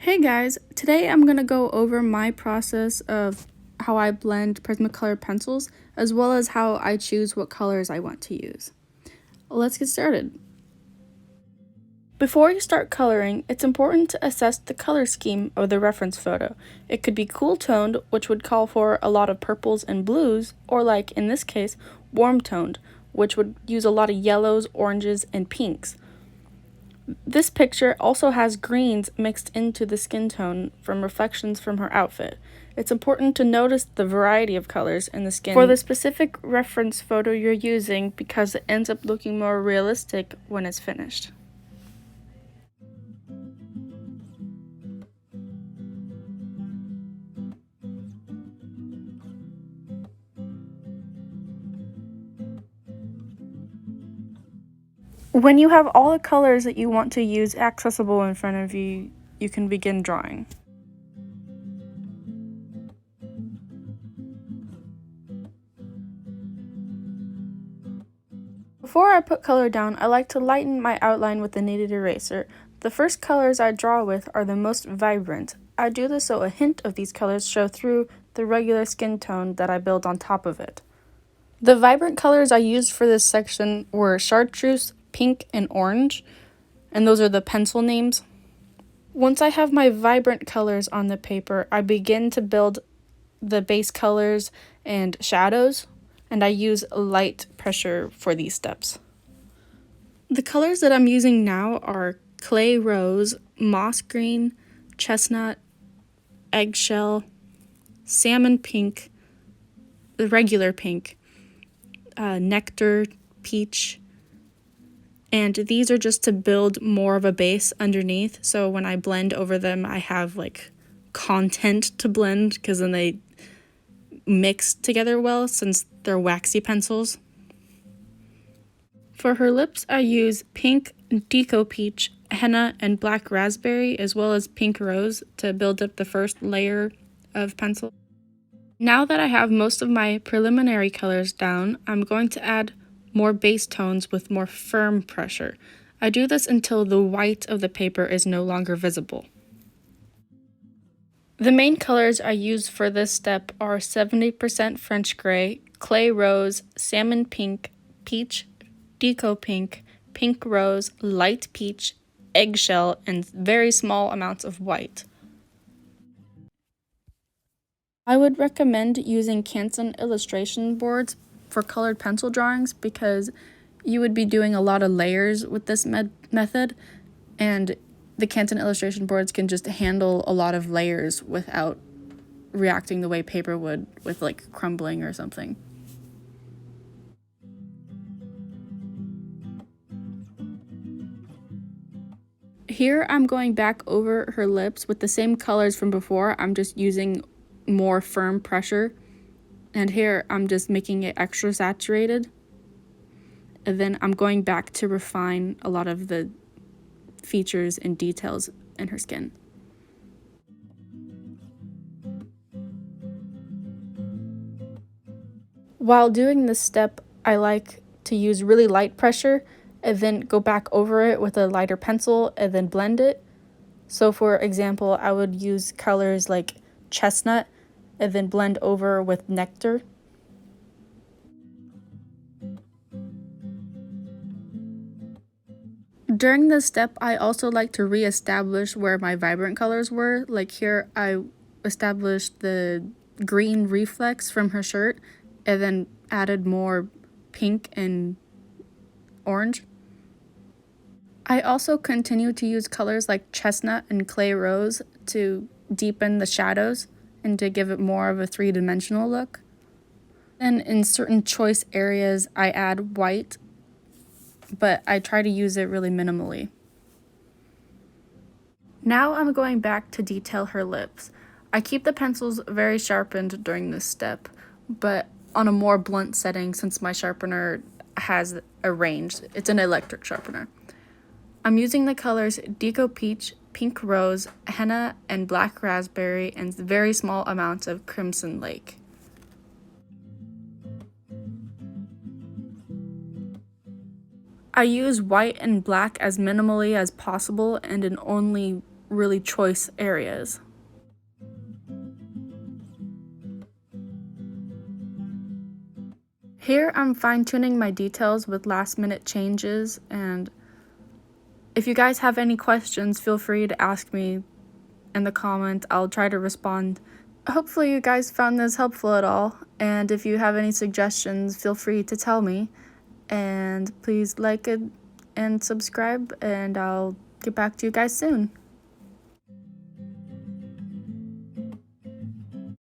Hey guys, today I'm going to go over my process of how I blend Prismacolor pencils, as well as how I choose what colors I want to use. Let's get started. Before you start coloring, it's important to assess the color scheme of the reference photo. It could be cool toned, which would call for a lot of purples and blues, or like in this case, warm toned, which would use a lot of yellows, oranges, and pinks. This picture also has greens mixed into the skin tone from reflections from her outfit. It's important to notice the variety of colors in the skin for the specific reference photo you're using because it ends up looking more realistic when it's finished. When you have all the colors that you want to use accessible in front of you, you can begin drawing. Before I put color down, I like to lighten my outline with the kneaded eraser. The first colors I draw with are the most vibrant. I do this so a hint of these colors show through the regular skin tone that I build on top of it. The vibrant colors I used for this section were chartreuse, pink, and orange, and those are the pencil names. Once I have my vibrant colors on the paper, I begin to build the base colors and shadows, and I use light pressure for these steps. The colors that I'm using now are clay rose, moss green, chestnut, eggshell, salmon pink, the regular pink, nectar, peach, and these are just to build more of a base underneath, so when I blend over them I have like content to blend because then they mix together well since they're waxy pencils. For her lips I use pink, deco peach, henna, and black raspberry as well as pink rose to build up the first layer of pencil. Now that I have most of my preliminary colors down, I'm going to add more base tones with more firm pressure. I do this until the white of the paper is no longer visible. The main colors I use for this step are 70% French gray, clay rose, salmon pink, peach, deco pink, pink rose, light peach, eggshell, and very small amounts of white. I would recommend using Canson illustration boards for colored pencil drawings because you would be doing a lot of layers with this method, and the Canson illustration boards can just handle a lot of layers without reacting the way paper would with like crumbling or something. Here I'm going back over her lips with the same colors from before. I'm just using more firm pressure, and here I'm just making it extra saturated, and then I'm going back to refine a lot of the features and details in her skin. While doing this step, I like to use really light pressure and then go back over it with a lighter pencil and then blend it. So for example, I would use colors like chestnut and then blend over with nectar. During this step, I also like to re-establish where my vibrant colors were. Like here, I established the green reflex from her shirt and then added more pink and orange. I also continue to use colors like chestnut and clay rose to deepen the shadows and to give it more of a three-dimensional look. And in certain choice areas, I add white, but I try to use it really minimally. Now I'm going back to detail her lips. I keep the pencils very sharpened during this step, but on a more blunt setting since my sharpener has a range. It's an electric sharpener. I'm using the colors Deco Peach, Pink Rose, Henna, and Black Raspberry, and very small amounts of Crimson Lake. I use white and black as minimally as possible and in only really choice areas. Here I'm fine-tuning my details with last-minute changes, and if you guys have any questions, feel free to ask me in the comments. I'll try to respond. Hopefully you guys found this helpful at all, and if you have any suggestions, feel free to tell me. And please like it and subscribe, and I'll get back to you guys soon.